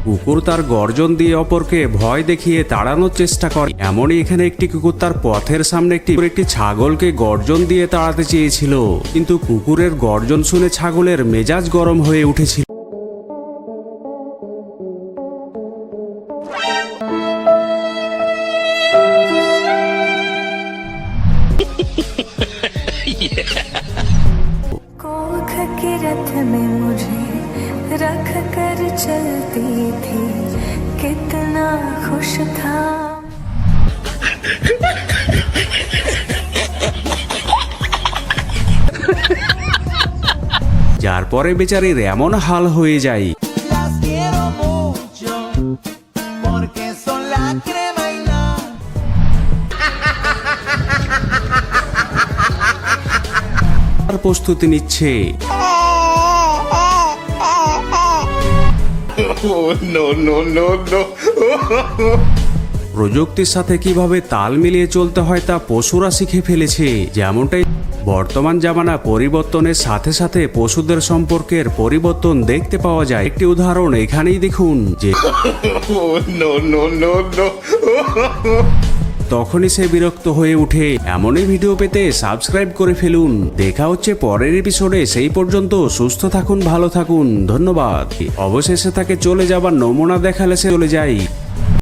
কুকুর তার গর্জন দিয়ে অপরকে ভয় দেখিয়ে তাড়ানোর চেষ্টা করে। এমনই এখানে একটি কুকুর তার পথের সামনে একটি ছাগলকে গর্জন দিয়ে তাড়াতে চেয়েছিল, কিন্তু কুকুরের গর্জন শুনে ছাগলের মেজাজ গরম হয়ে উঠেছিল। कोख के रथ में मुझे रख कर चलती थी, कितना खुश था। যার পরে বেচারির এমন হাল হয়ে যায়। Las quiero mucho porque son la crema y la... আর প্রস্তুতি নিচ্ছে। প্রযুক্তির সাথে কিভাবে তাল মিলিয়ে চলতে হয় তা পশুরা শিখে ফেলেছে। যেমনটাই বর্তমান জামানা পরিবর্তনের সাথে সাথে পশুদের সম্পর্কের পরিবর্তন দেখতে পাওয়া যায়। একটি উদাহরণ এখানেই দেখুন যে তখনই সে বিরক্ত হয়ে উঠে। এমনই ভিডিও পেতে সাবস্ক্রাইব করে ফেলুন। দেখা হচ্ছে পরের এপিসোডে। সেই পর্যন্ত সুস্থ থাকুন, ভালো থাকুন, ধন্যবাদ। অবশেষে তাকে চলে যাবার নমুনা দেখালে সে চলে যায়।